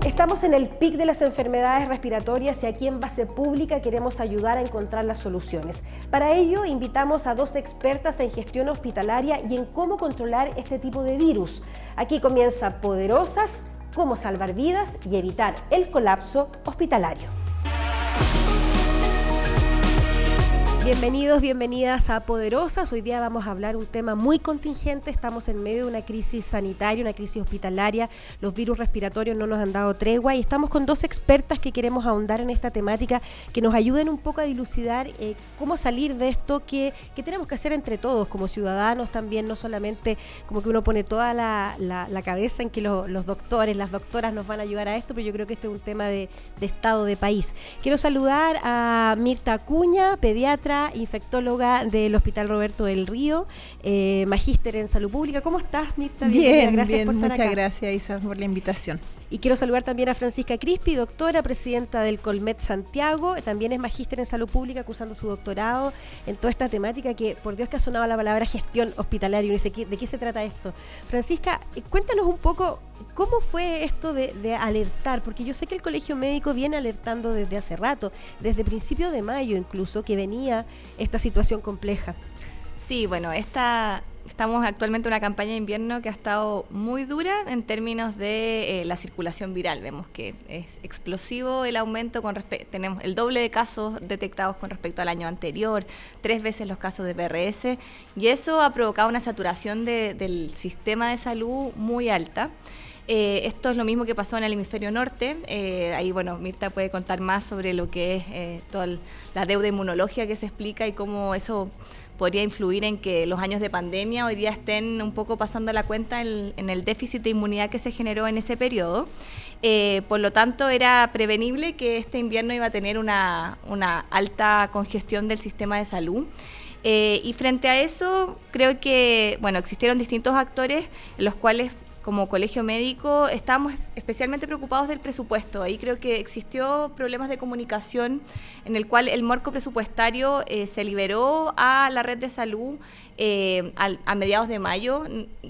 Estamos en el pic de las enfermedades respiratorias y aquí en Base Pública queremos ayudar a encontrar las soluciones. Para ello invitamos a dos expertas en gestión hospitalaria y en cómo controlar este tipo de virus. Aquí comienza Poderosas, cómo salvar vidas y evitar el colapso hospitalario. Bienvenidos, bienvenidas a Poderosas. Hoy día vamos a hablar un tema muy contingente. Estamos en medio de una crisis sanitaria, una crisis hospitalaria. Los virus respiratorios no nos han dado tregua y estamos con dos expertas que queremos ahondar en esta temática, que nos ayuden un poco a dilucidar cómo salir de esto que tenemos que hacer entre todos, como ciudadanos también, no solamente como que uno pone toda la cabeza en que los doctores, las doctoras nos van a ayudar a esto, pero yo creo que este es un tema de estado de país. Quiero saludar a Mirta Acuña, pediatra, infectóloga del Hospital Roberto del Río, magíster en salud pública. ¿Cómo estás, Mirta? Bien, gracias bien, por estar muchas acá. Gracias, Isa, por la invitación. Y quiero saludar también a Francisca Crispi, doctora, presidenta del Colmet Santiago, también es magíster en salud pública, cursando su doctorado en toda esta temática que, por Dios, que ha sonado la palabra gestión hospitalaria. Y uno dice, ¿de qué se trata esto? Francisca, cuéntanos un poco, ¿cómo fue esto de alertar? Porque yo sé que el Colegio Médico viene alertando desde hace rato, desde principios de mayo incluso, que venía esta situación compleja. Sí, bueno, estamos actualmente en una campaña de invierno que ha estado muy dura en términos de la circulación viral. Vemos que es explosivo el aumento, tenemos el doble de casos detectados con respecto al año anterior, 3 veces los casos de PRS, y eso ha provocado una saturación del sistema de salud muy alta. Esto es lo mismo que pasó en el hemisferio norte. Ahí, bueno, Mirta puede contar más sobre lo que es toda la deuda inmunológica que se explica y cómo eso podría influir en que los años de pandemia hoy día estén un poco pasando la cuenta en el déficit de inmunidad que se generó en ese periodo. Por lo tanto, era prevenible que este invierno iba a tener una alta congestión del sistema de salud. Y frente a eso, creo que, bueno, existieron distintos actores en los cuales, como Colegio Médico, estábamos especialmente preocupados del presupuesto. Ahí creo que existió problemas de comunicación en el cual el marco presupuestario se liberó a la red de salud a mediados de mayo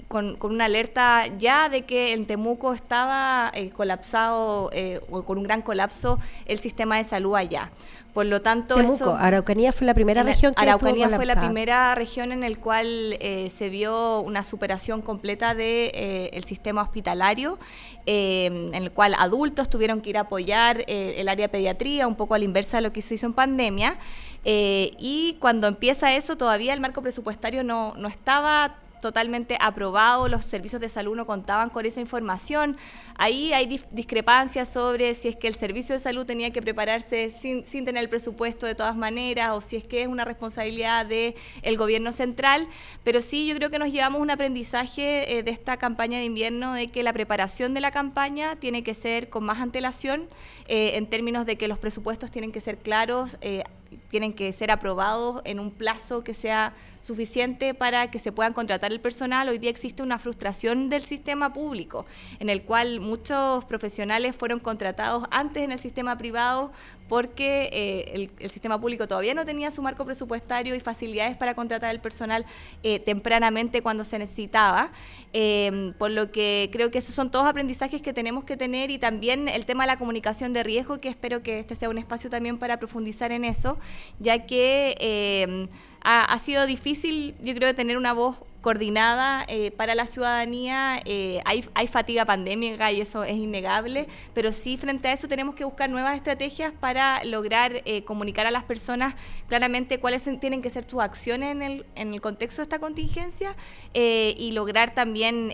con una alerta ya de que en Temuco estaba colapsado o con un gran colapso el sistema de salud allá. Por lo tanto, Temuco, Araucanía fue la primera región que estuvo colapsada. Araucanía fue la primera región en el cual se vio una superación completa de el sistema hospitalario, en el cual adultos tuvieron que ir a apoyar el área de pediatría, un poco a la inversa de lo que se hizo en pandemia. Y cuando empieza eso, todavía el marco presupuestario no estaba totalmente aprobado, los servicios de salud no contaban con esa información. Ahí hay discrepancias sobre si es que el servicio de salud tenía que prepararse sin tener el presupuesto de todas maneras, o si es que es una responsabilidad del gobierno central, pero sí, yo creo que nos llevamos un aprendizaje de esta campaña de invierno, de que la preparación de la campaña tiene que ser con más antelación, en términos de que los presupuestos tienen que ser claros, tienen que ser aprobados en un plazo que sea suficiente para que se puedan contratar el personal. Hoy día existe una frustración del sistema público, en el cual muchos profesionales fueron contratados antes en el sistema privado porque el sistema público todavía no tenía su marco presupuestario y facilidades para contratar el personal tempranamente cuando se necesitaba. Por lo que creo que esos son todos aprendizajes que tenemos que tener, y también el tema de la comunicación de riesgo, que espero que este sea un espacio también para profundizar en eso, ya que ha sido difícil, yo creo, tener una voz coordinada para la ciudadanía. Hay fatiga pandémica y eso es innegable, pero sí, frente a eso tenemos que buscar nuevas estrategias para lograr comunicar a las personas claramente cuáles tienen que ser sus acciones en el contexto de esta contingencia, y lograr también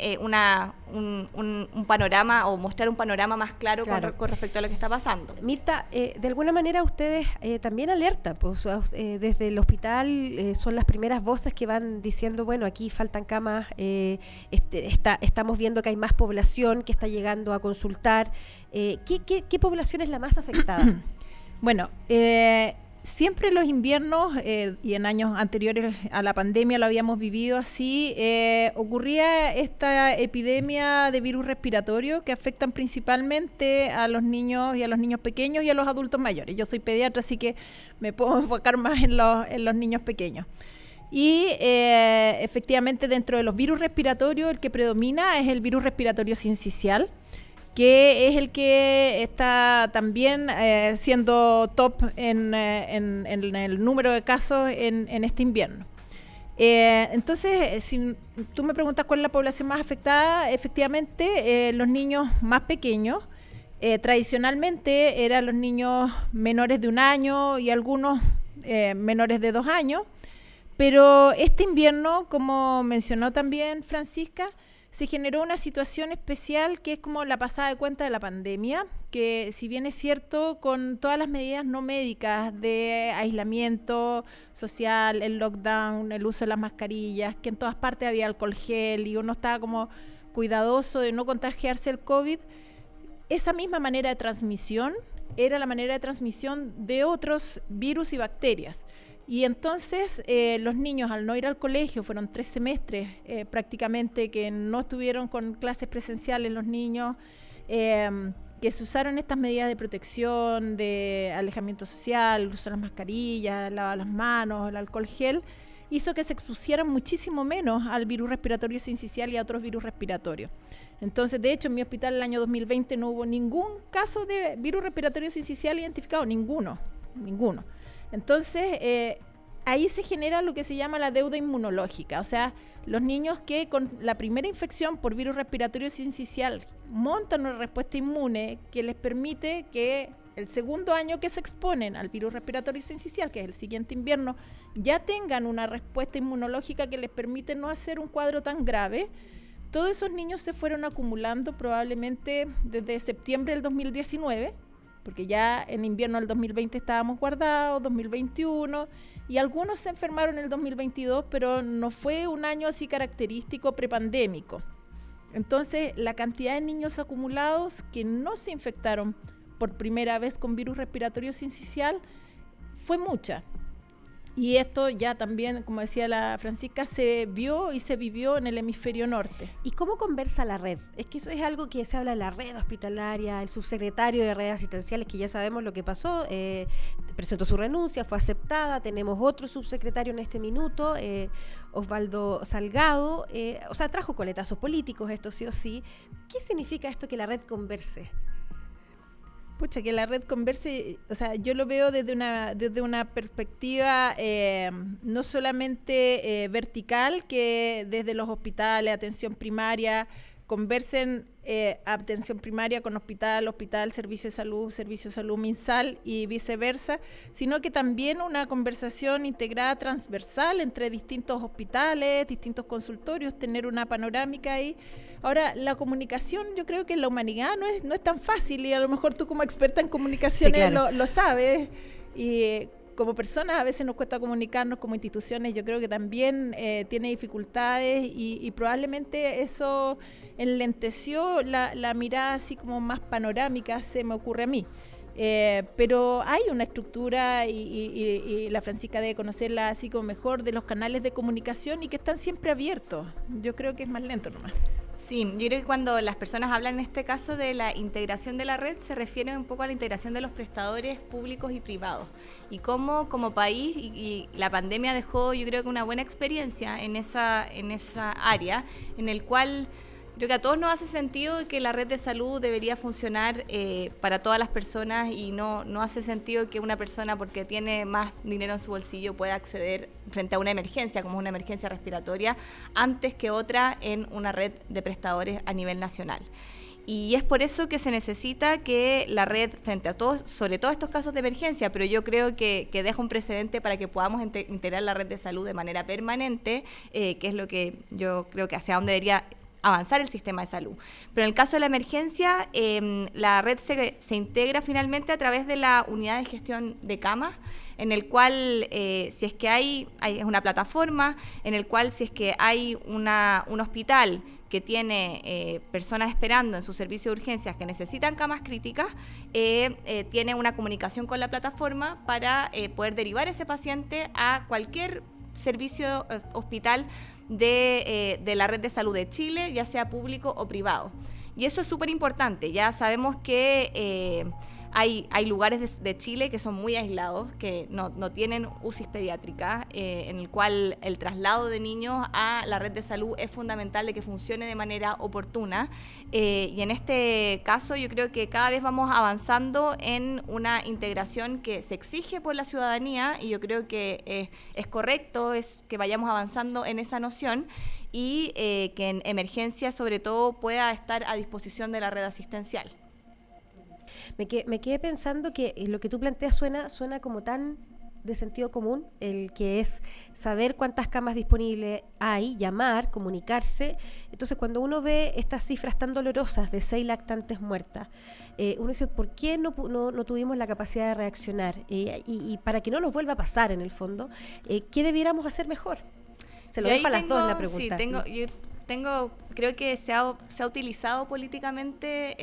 un panorama, o mostrar un panorama más claro. Con respecto a lo que está pasando. Mirta, de alguna manera ustedes también alertan, pues, desde el hospital son las primeras voces que van diciendo, bueno, aquí faltan camas, estamos viendo que hay más población que está llegando a consultar. ¿Qué población es la más afectada? Bueno, siempre los inviernos, y en años anteriores a la pandemia lo habíamos vivido así, ocurría esta epidemia de virus respiratorio que afectan principalmente a los niños y a los niños pequeños y a los adultos mayores. Yo soy pediatra, así que me puedo enfocar más en los niños pequeños. Y efectivamente, dentro de los virus respiratorios, el que predomina es el virus respiratorio sincicial, que es el que está también siendo top en el número de casos en este invierno. Entonces, si tú me preguntas cuál es la población más afectada, efectivamente los niños más pequeños, tradicionalmente eran los niños menores de 1 año y algunos menores de 2 años, pero este invierno, como mencionó también Francisca, se generó una situación especial que es como la pasada de cuenta de la pandemia, que si bien es cierto, con todas las medidas no médicas de aislamiento social, el lockdown, el uso de las mascarillas, que en todas partes había alcohol gel y uno estaba como cuidadoso de no contagiarse el COVID, esa misma manera de transmisión era la manera de transmisión de otros virus y bacterias. Y entonces los niños, al no ir al colegio, fueron 3 semestres prácticamente que no estuvieron con clases presenciales los niños, que se usaron estas medidas de protección, de alejamiento social, el uso de las mascarillas, el lavado de las manos, el alcohol gel, hizo que se expusieran muchísimo menos al virus respiratorio sincicial y a otros virus respiratorios. Entonces, de hecho, en mi hospital el año 2020 no hubo ningún caso de virus respiratorio sincicial identificado, ninguno. Entonces, ahí se genera lo que se llama la deuda inmunológica, o sea, los niños que con la primera infección por virus respiratorio sincicial montan una respuesta inmune que les permite que el segundo año que se exponen al virus respiratorio sincicial, que es el siguiente invierno, ya tengan una respuesta inmunológica que les permite no hacer un cuadro tan grave. Todos esos niños se fueron acumulando probablemente desde septiembre del 2019, porque ya en invierno del 2020 estábamos guardados, 2021, y algunos se enfermaron en el 2022, pero no fue un año así característico prepandémico. Entonces, la cantidad de niños acumulados que no se infectaron por primera vez con virus respiratorio sincicial fue mucha. Y esto ya también, como decía la Francisca, se vio y se vivió en el hemisferio norte. ¿Y cómo conversa la red? Es que eso es algo que se habla en la red hospitalaria, el subsecretario de redes asistenciales, que ya sabemos lo que pasó, presentó su renuncia, fue aceptada, tenemos otro subsecretario en este minuto, Osvaldo Salgado, o sea, trajo coletazos políticos, esto sí o sí. ¿Qué significa esto que la red converse? Pucha, que la red converse, o sea, yo lo veo desde una perspectiva no solamente vertical, que desde los hospitales, atención primaria, conversen atención primaria con hospital, servicio de salud MinSal y viceversa, sino que también una conversación integrada transversal entre distintos hospitales, distintos consultorios, tener una panorámica ahí. Ahora, la comunicación, yo creo que en la humanidad no es tan fácil, y a lo mejor tú como experta en comunicaciones sí, claro, lo sabes, y como personas a veces nos cuesta comunicarnos, como instituciones yo creo que también tiene dificultades, y probablemente eso enlenteció la mirada así como más panorámica, se me ocurre a mí. Pero hay una estructura y la Francisca debe conocerla así como mejor, de los canales de comunicación, y que están siempre abiertos. Yo creo que es más lento nomás. Sí, yo creo que cuando las personas hablan en este caso de la integración de la red, se refiere un poco a la integración de los prestadores públicos y privados, y cómo como país, y la pandemia dejó, yo creo que una buena experiencia en esa área, en el cual creo que a todos nos hace sentido que la red de salud debería funcionar para todas las personas, y no hace sentido que una persona, porque tiene más dinero en su bolsillo, pueda acceder frente a una emergencia, como una emergencia respiratoria, antes que otra en una red de prestadores a nivel nacional. Y es por eso que se necesita que la red, frente a todos, sobre todo estos casos de emergencia, pero yo creo que deja un precedente para que podamos integrar la red de salud de manera permanente, que es lo que yo creo que hacia dónde debería avanzar el sistema de salud. Pero en el caso de la emergencia, la red se integra finalmente a través de la unidad de gestión de camas, en el cual, si es que es una plataforma, en el cual si es que hay un hospital que tiene personas esperando en su servicio de urgencias que necesitan camas críticas, tiene una comunicación con la plataforma para poder derivar ese paciente a cualquier servicio hospital de la red de salud de Chile, ya sea público o privado. Y eso es súper importante. Ya sabemos que Hay lugares de Chile que son muy aislados, que no tienen UCIs pediátricas, en el cual el traslado de niños a la red de salud es fundamental de que funcione de manera oportuna. Y en este caso yo creo que cada vez vamos avanzando en una integración que se exige por la ciudadanía, y yo creo que es correcto que vayamos avanzando en esa noción, y que en emergencia sobre todo pueda estar a disposición de la red asistencial. Me quedé pensando que lo que tú planteas suena como tan de sentido común, el que es saber cuántas camas disponibles hay, llamar, comunicarse. Entonces, cuando uno ve estas cifras tan dolorosas de 6 lactantes muertas, uno dice, ¿por qué no tuvimos la capacidad de reaccionar? Y para que no nos vuelva a pasar, en el fondo, ¿qué debiéramos hacer mejor? Se lo dejo a las dos en la pregunta. Sí, creo que se ha utilizado políticamente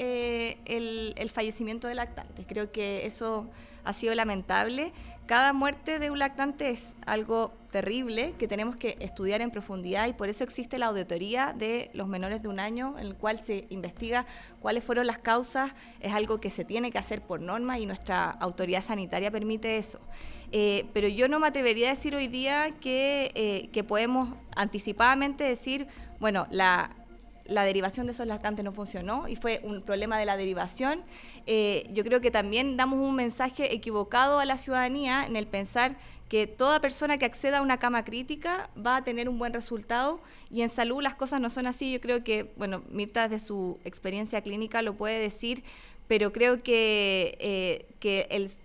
el fallecimiento de lactantes. Creo que eso ha sido lamentable. Cada muerte de un lactante es algo terrible que tenemos que estudiar en profundidad, y por eso existe la auditoría de los menores de 1 año, en el cual se investiga cuáles fueron las causas. Es algo que se tiene que hacer por norma y nuestra autoridad sanitaria permite eso. Pero yo no me atrevería a decir hoy día que podemos anticipadamente decir, bueno, la derivación de esos lactantes no funcionó y fue un problema de la derivación. Yo creo que también damos un mensaje equivocado a la ciudadanía en el pensar que toda persona que acceda a una cama crítica va a tener un buen resultado, y en salud las cosas no son así. Yo creo que, bueno, Mirta desde su experiencia clínica lo puede decir, pero creo que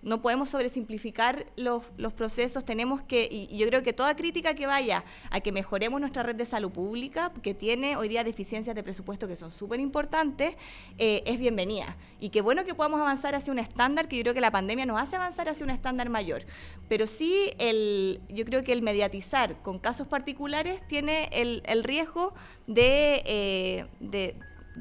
no podemos sobresimplificar los procesos. Tenemos que, y yo creo que toda crítica que vaya a que mejoremos nuestra red de salud pública, que tiene hoy día deficiencias de presupuesto que son súper importantes, es bienvenida. Y qué bueno que podamos avanzar hacia un estándar, que yo creo que la pandemia nos hace avanzar hacia un estándar mayor. Pero sí, yo creo que el mediatizar con casos particulares tiene el riesgo de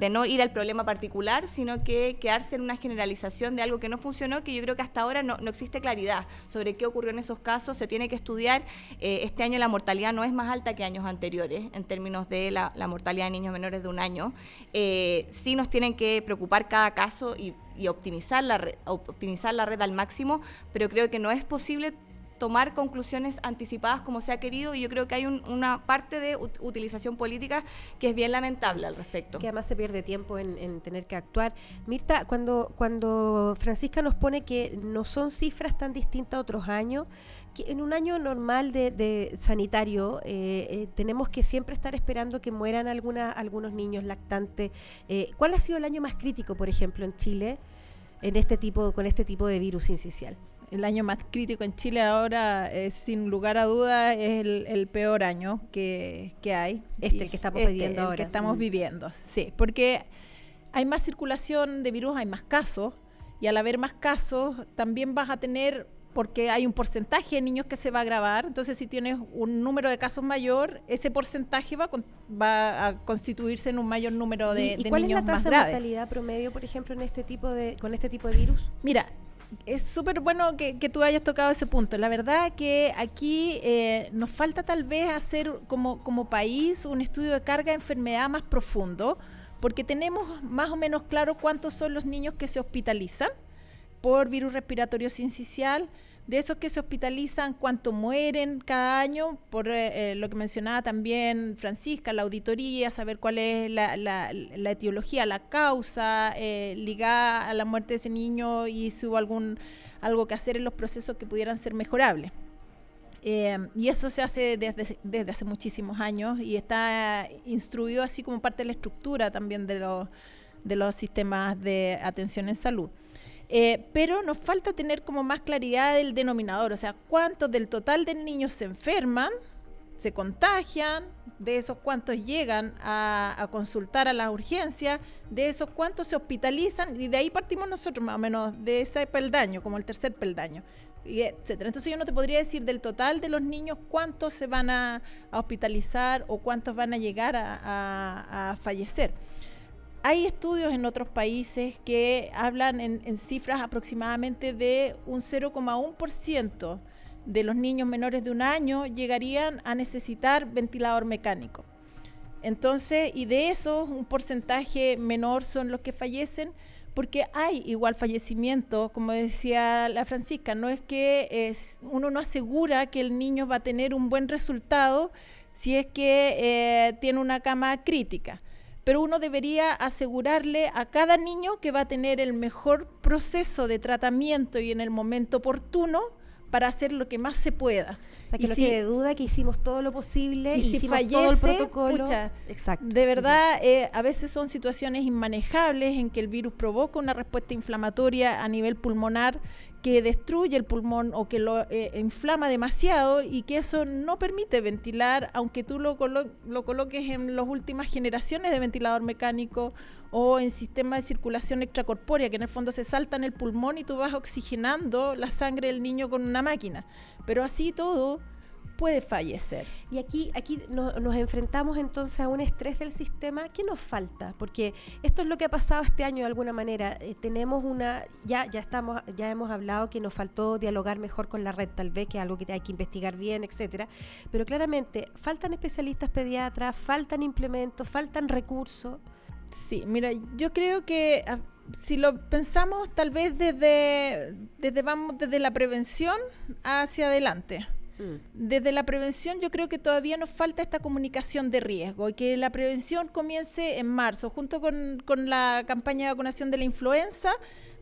no ir al problema particular, sino que quedarse en una generalización de algo que no funcionó, que yo creo que hasta ahora no existe claridad sobre qué ocurrió en esos casos. Se tiene que estudiar. Este año la mortalidad no es más alta que años anteriores en términos de la mortalidad de niños menores de 1 año. Sí nos tienen que preocupar cada caso y optimizar la red al máximo, pero creo que no es posible tomar conclusiones anticipadas como se ha querido, y yo creo que hay una parte de utilización política que es bien lamentable al respecto. Que además se pierde tiempo en tener que actuar. Mirta, cuando Francisca nos pone que no son cifras tan distintas a otros años, que en un año normal de sanitario tenemos que siempre estar esperando que mueran algunos niños lactantes. ¿Cuál ha sido el año más crítico, por ejemplo, en Chile con este tipo de virus sincicial? El año más crítico en Chile ahora, sin lugar a dudas, es el peor año que hay. El que estamos viviendo ahora. El que estamos viviendo, sí. Porque hay más circulación de virus, hay más casos, y al haber más casos también vas a tener, porque hay un porcentaje de niños que se va a agravar. Entonces, si tienes un número de casos mayor, ese porcentaje va a constituirse en un mayor número de niños más graves. ¿Y cuál es la tasa de mortalidad promedio, por ejemplo, con este tipo de virus? Mira, es súper bueno que tú hayas tocado ese punto. La verdad que aquí nos falta tal vez hacer como país un estudio de carga de enfermedad más profundo, porque tenemos más o menos claro cuántos son los niños que se hospitalizan por virus respiratorio sincicial. De esos que se hospitalizan, cuánto mueren cada año, por lo que mencionaba también Francisca, la auditoría, saber cuál es la etiología, la causa ligada a la muerte de ese niño, y si hubo algo que hacer en los procesos que pudieran ser mejorables. Y eso se hace desde hace muchísimos años, y está instruido así como parte de la estructura también de los sistemas de atención en salud. Pero nos falta tener como más claridad del denominador, o sea, cuántos del total de niños se enferman, se contagian, de esos cuántos llegan a consultar a las urgencias, de esos cuántos se hospitalizan, y de ahí partimos nosotros más o menos, de ese peldaño, como el tercer peldaño, y etcétera. Entonces yo no te podría decir del total de los niños cuántos se van a hospitalizar o cuántos van a llegar a fallecer. Hay estudios en otros países que hablan en cifras aproximadamente de un 0,1% de los niños menores de 1 año llegarían a necesitar ventilador mecánico. Entonces, y de esos, un porcentaje menor son los que fallecen, porque hay igual fallecimientos, como decía la Francisca, no es que uno no asegura que el niño va a tener un buen resultado si es que tiene una cama crítica, pero uno debería asegurarle a cada niño que va a tener el mejor proceso de tratamiento y en el momento oportuno para hacer lo que más se pueda. O sea, que no quede duda que hicimos todo lo posible, y si hicimos fallece, todo el protocolo. Pucha, exacto. De verdad, a veces son situaciones inmanejables en que el virus provoca una respuesta inflamatoria a nivel pulmonar que destruye el pulmón o que lo inflama demasiado y que eso no permite ventilar, aunque tú lo coloques en las últimas generaciones de ventilador mecánico o en sistema de circulación extracorpórea, que en el fondo se salta en el pulmón y tú vas oxigenando la sangre del niño con una máquina. Pero así todo puede fallecer. Y aquí nos enfrentamos entonces a un estrés del sistema. ¿Qué nos falta? Porque esto es lo que ha pasado este año de alguna manera. Tenemos ya hemos hablado que nos faltó dialogar mejor con la red, tal vez, que es algo que hay que investigar bien, etcétera. Pero claramente faltan especialistas pediatras, faltan implementos, faltan recursos. Sí, mira, yo creo que si lo pensamos tal vez desde la prevención hacia adelante. Desde la prevención yo creo que todavía nos falta esta comunicación de riesgo y que la prevención comience en marzo, junto con la campaña de vacunación de la influenza,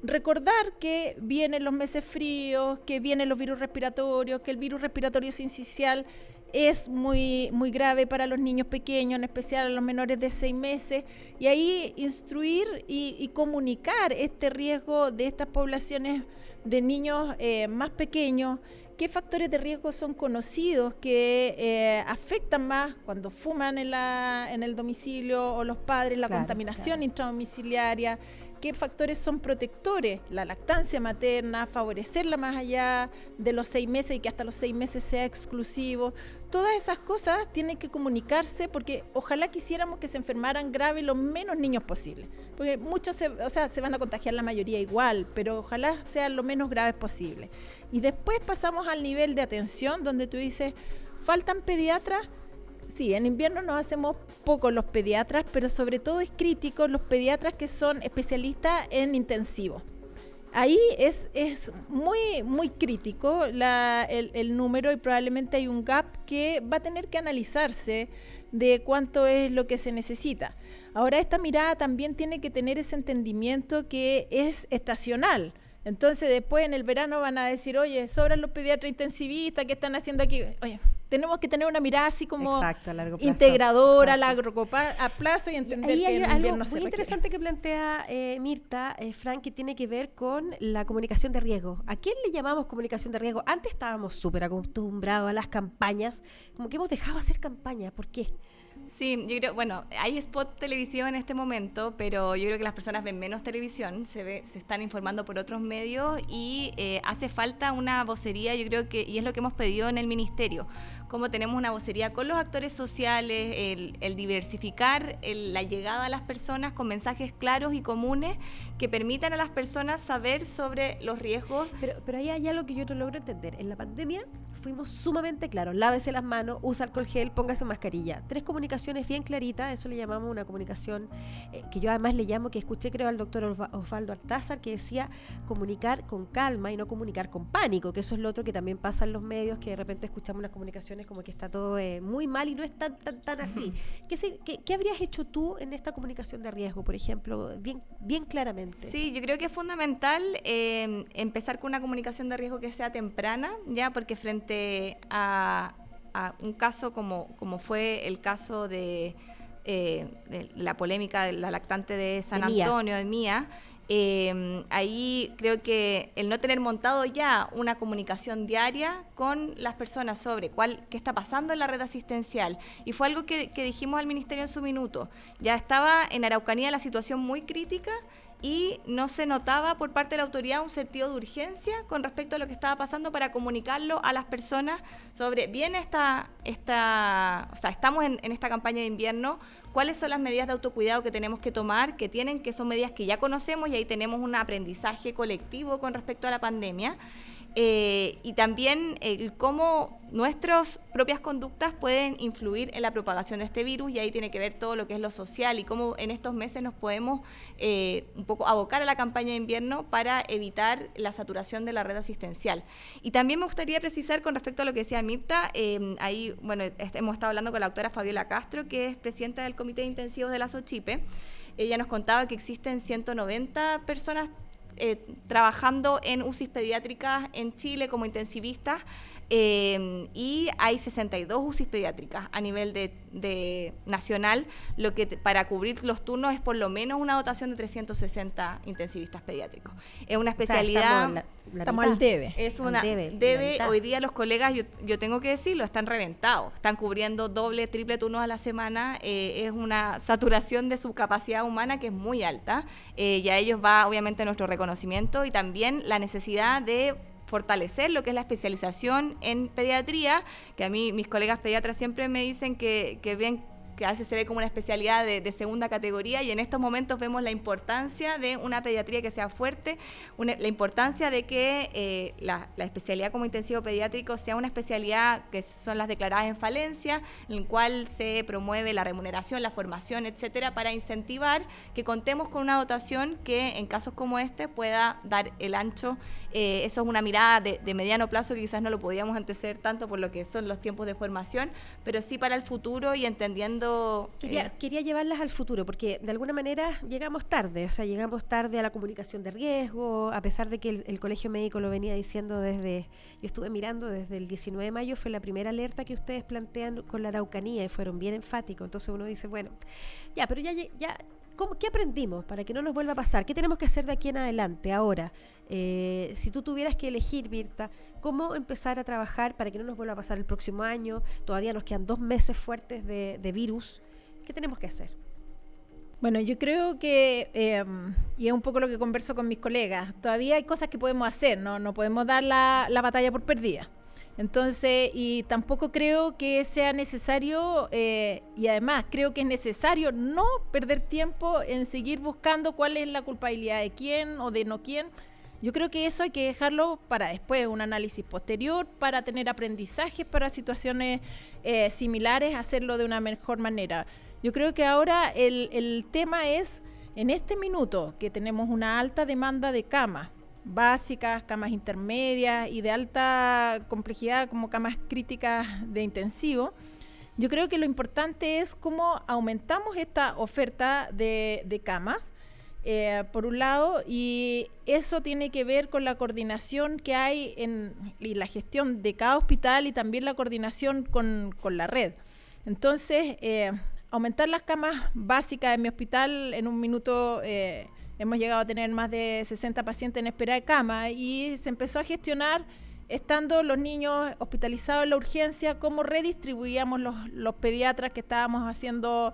recordar que vienen los meses fríos, que vienen los virus respiratorios, que el virus respiratorio sincicial es muy, muy grave para los niños pequeños, en especial a los menores de 6 meses, y ahí instruir y comunicar este riesgo de estas poblaciones de niños más pequeños, qué factores de riesgo son conocidos que afectan más cuando fuman en el domicilio o los padres, la contaminación intradomiciliaria, qué factores son protectores, la lactancia materna, favorecerla más allá de los 6 meses y que hasta los 6 meses sea exclusivo. Todas esas cosas tienen que comunicarse porque ojalá quisiéramos que se enfermaran grave los menos niños posible, porque muchos se van a contagiar la mayoría igual, pero ojalá sean lo menos graves posible. Y después pasamos al nivel de atención donde tú dices, ¿faltan pediatras? Sí, en invierno nos hacemos pocos los pediatras, pero sobre todo es crítico los pediatras que son especialistas en intensivo. Ahí es muy, muy crítico el número y probablemente hay un gap que va a tener que analizarse de cuánto es lo que se necesita. Ahora, esta mirada también tiene que tener ese entendimiento que es estacional. Entonces después en el verano van a decir, oye, sobran los pediatras intensivistas, ¿qué están haciendo aquí? Oye, tenemos que tener una mirada así como a largo plazo, integradora, a plazo y entender ahí que en algo invierno muy se requiere. interesante que plantea Mirta, Frank, que tiene que ver con la comunicación de riesgo. ¿A quién le llamamos comunicación de riesgo? Antes estábamos súper acostumbrados a las campañas, como que hemos dejado de hacer campañas. ¿Por qué? Sí, yo creo, bueno, hay spot televisivo en este momento, pero yo creo que las personas ven menos televisión, se están informando por otros medios y hace falta una vocería, yo creo que, y es lo que hemos pedido en el ministerio, como tenemos una vocería con los actores sociales, el diversificar la llegada a las personas con mensajes claros y comunes que permitan a las personas saber sobre los riesgos. Pero ahí hay algo que yo no logro entender. En la pandemia fuimos sumamente claros, lávese las manos, usa alcohol gel, póngase mascarilla. 3 comunicaciones bien claritas, eso le llamamos una comunicación que yo además le llamo, que escuché creo al doctor Osvaldo Artázar, que decía comunicar con calma y no comunicar con pánico, que eso es lo otro que también pasa en los medios, que de repente escuchamos unas comunicaciones como que está todo muy mal y no es tan así. ¿Qué habrías hecho tú en esta comunicación de riesgo, por ejemplo, bien claramente? Sí, yo creo que es fundamental empezar con una comunicación de riesgo que sea temprana, ya, porque frente a un caso como fue el caso de la polémica de la lactante de San Antonio, de Mía, ahí creo que el no tener montado ya una comunicación diaria con las personas sobre qué está pasando en la red asistencial, y fue algo que dijimos al ministerio en su minuto. Ya estaba en Araucanía la situación muy crítica y no se notaba por parte de la autoridad un sentido de urgencia con respecto a lo que estaba pasando para comunicarlo a las personas sobre, estamos en esta campaña de invierno, cuáles son las medidas de autocuidado que tenemos que tomar, que son medidas que ya conocemos y ahí tenemos un aprendizaje colectivo con respecto a la pandemia. y también cómo nuestras propias conductas pueden influir en la propagación de este virus, y ahí tiene que ver todo lo que es lo social y cómo en estos meses nos podemos un poco abocar a la campaña de invierno para evitar la saturación de la red asistencial. Y también me gustaría precisar con respecto a lo que decía Mirta, ahí, bueno, hemos estado hablando con la doctora Fabiola Castro, que es presidenta del Comité de Intensivos de la SOCHIPE. Ella nos contaba que existen 190 personas trabajando en UCIs pediátricas en Chile como intensivistas, y hay 62 UCIs pediátricas a nivel de nacional, lo que para cubrir los turnos es por lo menos una dotación de 360 intensivistas pediátricos. Es una especialidad... O sea, estamos al debe. Es una debe hoy día los colegas, yo tengo que decirlo, están reventados, están cubriendo doble, triple turnos a la semana, es una saturación de su capacidad humana que es muy alta, y a ellos va obviamente nuestro reconocimiento y también la necesidad de fortalecer lo que es la especialización en pediatría, que a mí mis colegas pediatras siempre me dicen que ven que a veces se ve como una especialidad de segunda categoría, y en estos momentos vemos la importancia de una pediatría que sea fuerte, la importancia de que la especialidad como intensivo pediátrico sea una especialidad que son las declaradas en falencia, en el cual se promueve la remuneración, la formación, etcétera, para incentivar que contemos con una dotación que en casos como este pueda dar el ancho. Eso es una mirada de mediano plazo que quizás no lo podíamos anteceder tanto por lo que son los tiempos de formación, pero sí para el futuro y entendiendo... Quería llevarlas al futuro, porque de alguna manera llegamos tarde a la comunicación de riesgo, a pesar de que el Colegio Médico lo venía diciendo yo estuve mirando desde el 19 de mayo, fue la primera alerta que ustedes plantean con la Araucanía y fueron bien enfáticos, entonces uno dice, bueno, pero ¿qué aprendimos para que no nos vuelva a pasar? ¿Qué tenemos que hacer de aquí en adelante ahora? Si tú tuvieras que elegir, Mirta, ¿cómo empezar a trabajar para que no nos vuelva a pasar el próximo año? Todavía nos quedan 2 meses fuertes de virus. ¿Qué tenemos que hacer? Bueno, yo creo que, y es un poco lo que converso con mis colegas, todavía hay cosas que podemos hacer, no podemos dar la batalla por perdida. Entonces, y tampoco creo que sea necesario, y además creo que es necesario no perder tiempo en seguir buscando cuál es la culpabilidad de quién o de no quién. Yo creo que eso hay que dejarlo para después, un análisis posterior, para tener aprendizajes para situaciones similares, hacerlo de una mejor manera. Yo creo que ahora el tema es, en este minuto, que tenemos una alta demanda de camas básicas, camas intermedias y de alta complejidad como camas críticas de intensivo, yo creo que lo importante es cómo aumentamos esta oferta de camas, por un lado, y eso tiene que ver con la coordinación que hay y la gestión de cada hospital y también la coordinación con la red. Entonces, aumentar las camas básicas en mi hospital, en un minuto hemos llegado a tener más de 60 pacientes en espera de cama, y se empezó a gestionar, estando los niños hospitalizados en la urgencia, cómo redistribuíamos los pediatras que estábamos haciendo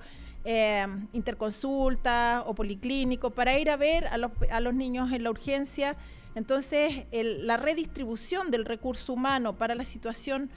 interconsultas o policlínicos para ir a ver a los niños en la urgencia. Entonces, la redistribución del recurso humano para la situación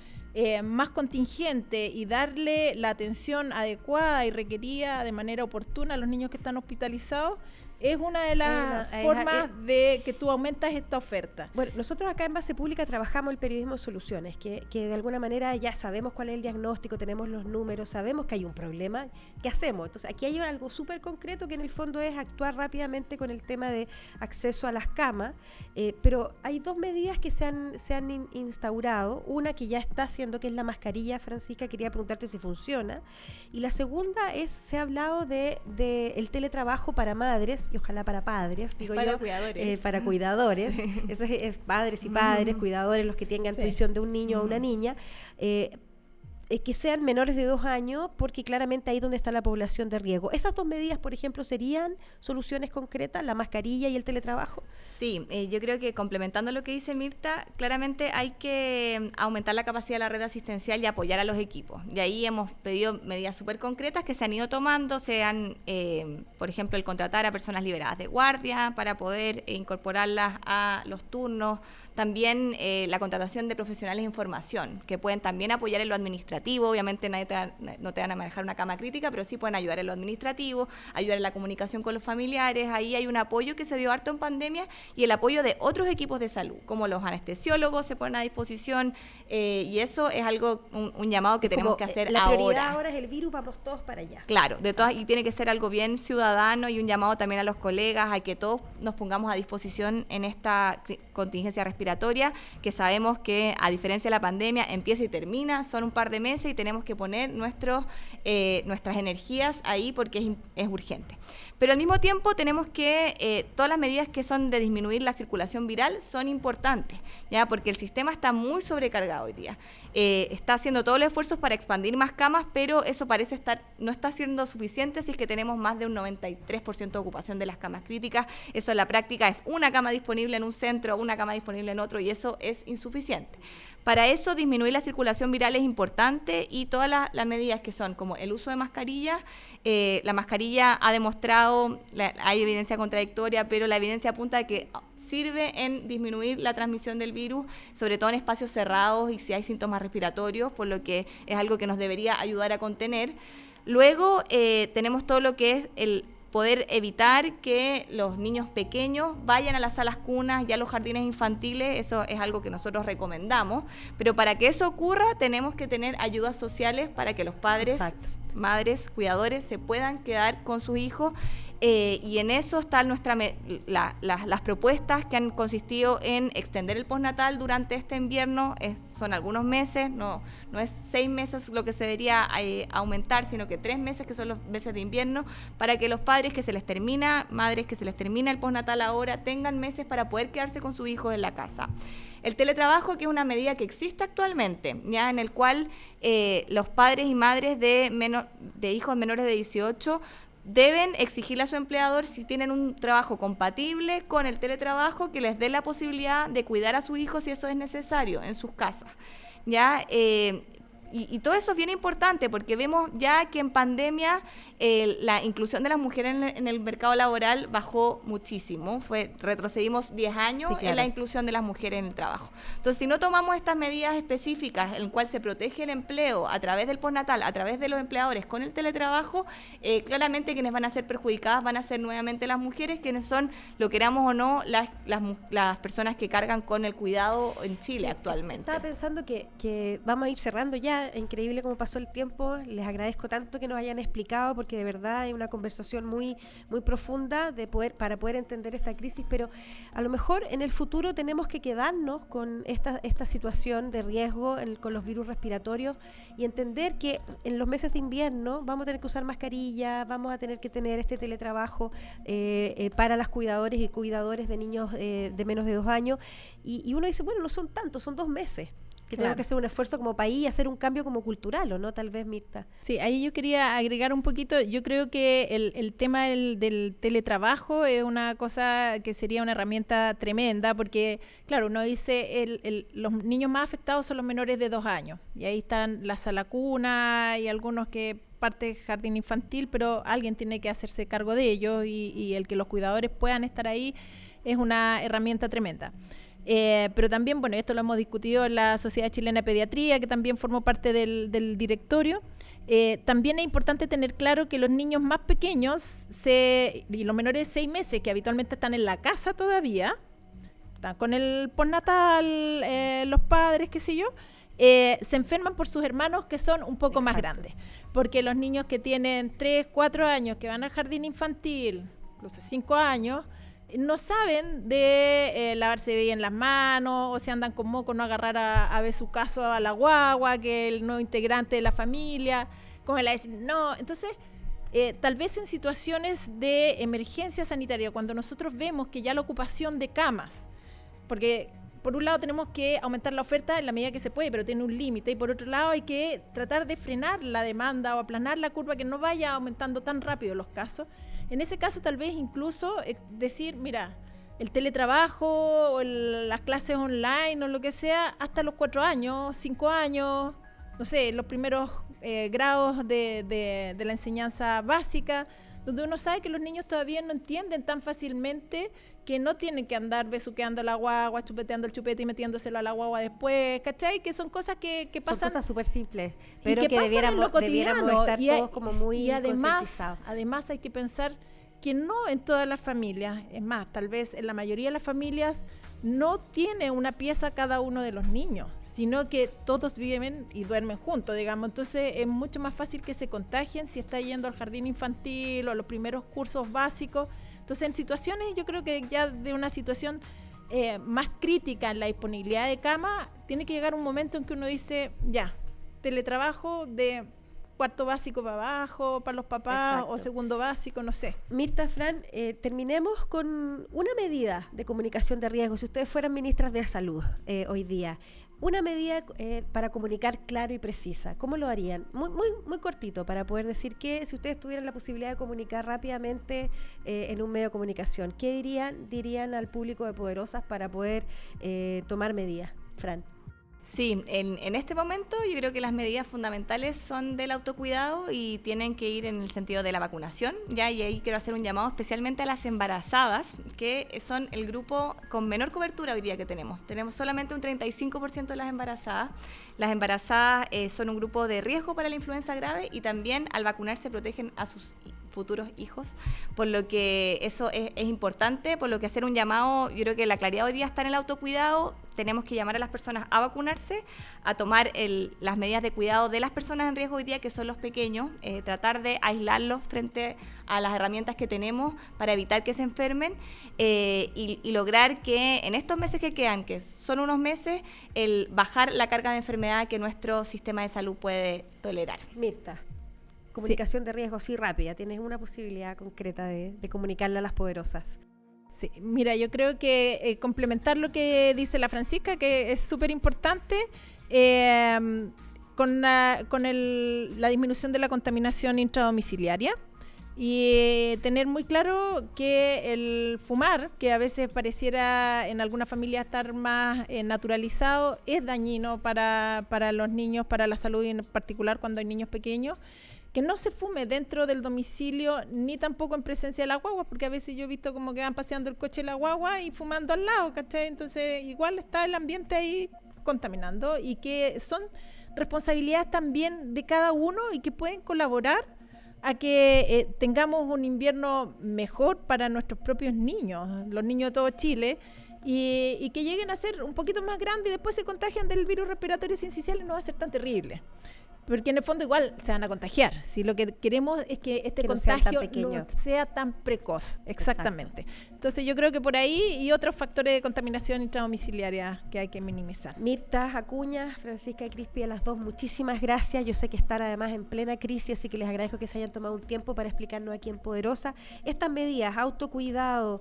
más contingente y darle la atención adecuada y requerida de manera oportuna a los niños que están hospitalizados es una de las formas de que tú aumentas esta oferta. Bueno, nosotros acá en Base Pública trabajamos el periodismo en soluciones, que de alguna manera ya sabemos cuál es el diagnóstico, tenemos los números, sabemos que hay un problema. ¿Qué hacemos? Entonces, aquí hay algo súper concreto que en el fondo es actuar rápidamente con el tema de acceso a las camas, pero hay 2 medidas que se han instaurado. Una que ya está haciendo, que es la mascarilla, Francisca, quería preguntarte si funciona. Y la segunda se ha hablado de el teletrabajo para madres, y ojalá para padres, digo para yo, cuidadores. para cuidadores, sí. Eso es padres y padres, cuidadores, los que tengan tuición de un niño o una niña, que sean menores de 2 años, porque claramente ahí es donde está la población de riesgo. ¿Esas 2 medidas, por ejemplo, serían soluciones concretas, la mascarilla y el teletrabajo? Sí, yo creo que complementando lo que dice Mirta, claramente hay que aumentar la capacidad de la red asistencial y apoyar a los equipos. De ahí hemos pedido medidas súper concretas que se han ido tomando, sean, por ejemplo, el contratar a personas liberadas de guardia para poder incorporarlas a los turnos, también la contratación de profesionales de información, que pueden también apoyar en lo administrativo, administrativo. Obviamente no te van a manejar una cama crítica, pero sí pueden ayudar en lo administrativo, ayudar en la comunicación con los familiares. Ahí hay un apoyo que se dio harto en pandemia y el apoyo de otros equipos de salud, como los anestesiólogos se ponen a disposición, y eso es algo, un llamado que tenemos que hacer ahora. La prioridad ahora es el virus, vamos todos para allá. Claro, y tiene que ser algo bien ciudadano, y un llamado también a los colegas a que todos nos pongamos a disposición en esta contingencia respiratoria, que sabemos que a diferencia de la pandemia empieza y termina, son un par de meses y tenemos que poner nuestras energías ahí porque es urgente. Pero al mismo tiempo tenemos que, todas las medidas que son de disminuir la circulación viral son importantes, ¿ya? Porque el sistema está muy sobrecargado hoy día. Está haciendo todos los esfuerzos para expandir más camas, pero eso parece no está siendo suficiente si es que tenemos más de un 93% de ocupación de las camas críticas. Eso en la práctica es una cama disponible en un centro, una cama disponible en otro, y eso es insuficiente. Para eso, disminuir la circulación viral es importante, y todas las medidas que son, como el uso de mascarillas, la mascarilla ha demostrado, hay evidencia contradictoria, pero la evidencia apunta a que sirve en disminuir la transmisión del virus, sobre todo en espacios cerrados y si hay síntomas respiratorios, por lo que es algo que nos debería ayudar a contener. Luego tenemos todo lo que es el poder evitar que los niños pequeños vayan a las salas cunas y a los jardines infantiles. Eso es algo que nosotros recomendamos, pero para que eso ocurra tenemos que tener ayudas sociales para que los padres, exacto, madres, cuidadores se puedan quedar con sus hijos. Y en eso están las propuestas que han consistido en extender el postnatal durante este invierno. Son algunos meses, no es 6 meses lo que se debería aumentar, sino que 3 meses, que son los meses de invierno, para que los padres madres que se les termina el postnatal ahora tengan meses para poder quedarse con sus hijos en la casa. El teletrabajo, que es una medida que existe actualmente, ya en el cual los padres y madres de hijos menores de 18 deben exigirle a su empleador, si tienen un trabajo compatible con el teletrabajo, que les dé la posibilidad de cuidar a sus hijos si eso es necesario en sus casas. ¿Ya? Y todo eso es bien importante porque vemos ya que en pandemia la inclusión de las mujeres en el mercado laboral bajó muchísimo. Retrocedimos 10 años, sí, claro, en la inclusión de las mujeres en el trabajo. Entonces, si no tomamos estas medidas específicas en las cuales se protege el empleo a través del postnatal, a través de los empleadores con el teletrabajo, claramente quienes van a ser perjudicadas van a ser nuevamente las mujeres, quienes son, lo queramos o no, las personas que cargan con el cuidado en Chile, sí, actualmente. Estaba pensando que vamos a ir cerrando ya. Increíble cómo pasó el tiempo. Les agradezco tanto que nos hayan explicado, porque de verdad hay una conversación muy, muy profunda para poder entender esta crisis, pero a lo mejor en el futuro tenemos que quedarnos con esta situación de riesgo con los virus respiratorios y entender que en los meses de invierno vamos a tener que usar mascarilla, vamos a tener que tener este teletrabajo para las cuidadores y cuidadores de niños de menos de 2 años, y uno dice, bueno, no son tantos, son 2 meses. Que claro, tenemos que hacer un esfuerzo como país y hacer un cambio como cultural, ¿o no? Tal vez, Mirta. Sí, ahí yo quería agregar un poquito. Yo creo que el tema del teletrabajo es una cosa que sería una herramienta tremenda, porque, claro, uno dice, los niños más afectados son los menores de 2 años, y ahí están la sala cuna y algunos que parte jardín infantil, pero alguien tiene que hacerse cargo de ellos, y el que los cuidadores puedan estar ahí es una herramienta tremenda. Pero también, bueno, esto lo hemos discutido en la Sociedad Chilena de Pediatría, que también formó parte del directorio. También es importante tener claro que los niños más pequeños y los menores de 6 meses, que habitualmente están en la casa todavía, están con el postnatal, los padres, qué sé yo, se enferman por sus hermanos que son un poco, exacto, más grandes. Porque los niños que tienen 3, 4 años, que van al jardín infantil, incluso 5 años, no saben de lavarse bien las manos, o si andan con moco, no agarrar a ver su caso a la guagua, que el nuevo integrante de la familia, como la decir, no. Entonces, tal vez en situaciones de emergencia sanitaria, cuando nosotros vemos que ya la ocupación de camas, porque por un lado tenemos que aumentar la oferta en la medida que se puede, pero tiene un límite, y por otro lado hay que tratar de frenar la demanda o aplanar la curva, que no vaya aumentando tan rápido los casos. En ese caso, tal vez incluso decir, mira, el teletrabajo o las clases online o lo que sea, hasta los 4 años, 5 años, no sé, los primeros grados de la enseñanza básica, donde uno sabe que los niños todavía no entienden tan fácilmente que no tienen que andar besuqueando la guagua, chupeteando el chupete y metiéndoselo a la guagua después, ¿cachai? Que son cosas que pasan. Son cosas súper simples, pero que debiéramos estar todos como muy concientizados. Además hay que pensar que no en todas las familias, es más, tal vez en la mayoría de las familias no tiene una pieza cada uno de los niños, sino que todos viven y duermen juntos, digamos. Entonces es mucho más fácil que se contagien si está yendo al jardín infantil o a los primeros cursos básicos. Entonces en situaciones, yo creo que ya de una situación más crítica en la disponibilidad de cama, tiene que llegar un momento en que uno dice, ya, teletrabajo de cuarto básico para abajo, para los papás. Exacto. O segundo básico, no sé. Mirta, Fran, terminemos con una medida de comunicación de riesgo. Si ustedes fueran ministras de salud hoy día, una medida para comunicar claro y precisa, ¿cómo lo harían? Muy cortito, para poder decir que si ustedes tuvieran la posibilidad de comunicar rápidamente en un medio de comunicación, ¿qué dirían al público de Poderosas para poder tomar medidas? Fran. Sí, en este momento yo creo que las medidas fundamentales son del autocuidado y tienen que ir en el sentido de la vacunación, ¿ya? Y ahí quiero hacer un llamado especialmente a las embarazadas, que son el grupo con menor cobertura hoy día que tenemos. Tenemos solamente un 35% de las embarazadas. Las embarazadas son un grupo de riesgo para la influenza grave y también al vacunarse protegen a sus futuros hijos, por lo que eso es importante, por lo que hacer un llamado, yo creo que la claridad hoy día está en el autocuidado, tenemos que llamar a las personas a vacunarse, a tomar las medidas de cuidado de las personas en riesgo hoy día, que son los pequeños, tratar de aislarlos frente a las herramientas que tenemos para evitar que se enfermen y lograr que en estos meses que quedan, que son unos meses, el bajar la carga de enfermedad que nuestro sistema de salud puede tolerar. Mirta. Comunicación de riesgo, sí, rápida. Tienes una posibilidad concreta de comunicarle a las Poderosas. Sí, mira, yo creo que complementar lo que dice la Francisca, que es súper importante, con la disminución de la contaminación intradomiciliaria y tener muy claro que el fumar, que a veces pareciera en alguna familia estar más naturalizado, es dañino para los niños, para la salud y en particular cuando hay niños pequeños. Que no se fume dentro del domicilio ni tampoco en presencia de la guagua, porque a veces yo he visto como que van paseando el coche de la guagua y fumando al lado, ¿cachai? Entonces igual está el ambiente ahí contaminando y que son responsabilidades también de cada uno y que pueden colaborar a que tengamos un invierno mejor para nuestros propios niños, los niños de todo Chile, y que lleguen a ser un poquito más grandes y después se contagian del virus respiratorio sincicial y no va a ser tan terrible. Porque en el fondo igual se van a contagiar. Si lo que queremos es que este contagio no sea tan precoz. Exactamente. Exacto. Entonces yo creo que por ahí y otros factores de contaminación intradomiciliaria que hay que minimizar. Mirta Acuña, Francisca Crispi, a las dos, muchísimas gracias. Yo sé que están además en plena crisis, así que les agradezco que se hayan tomado un tiempo para explicarnos aquí en Poderosa estas medidas: autocuidado,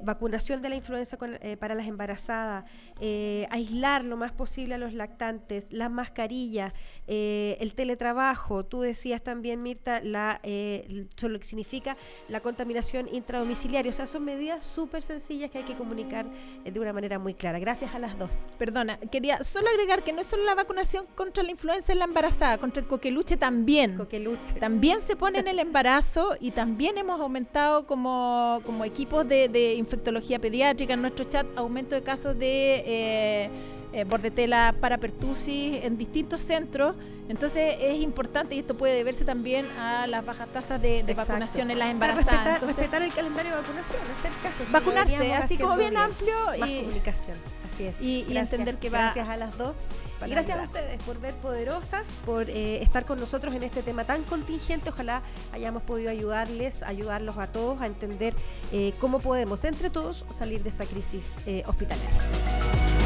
vacunación de la influenza para las embarazadas, aislar lo más posible a los lactantes, las mascarillas, el teletrabajo. Tú decías también, Mirta, lo que significa la contaminación intradomiciliaria. O sea, son medidas súper sencillas que hay que comunicar de una manera muy clara. Gracias a las dos. Perdona, quería solo agregar que no es solo la vacunación contra la influenza en la embarazada, contra el coqueluche también. Coqueluche. También se pone en el embarazo y también hemos aumentado como equipos de infectología pediátrica en nuestro chat, aumento de casos de bordetela parapertussis en distintos centros. Entonces es importante, y esto puede deberse también a las bajas tasas de vacunación en las embarazadas. O sea, respetar el calendario de vacunación, hacer caso. Vacunarse, así como bien amplio. Más comunicación, así es. Y entender que va. Gracias a las dos. Y gracias a ustedes por ver Poderosas, por estar con nosotros en este tema tan contingente. Ojalá hayamos podido ayudarlos a todos a entender cómo podemos entre todos salir de esta crisis hospitalaria.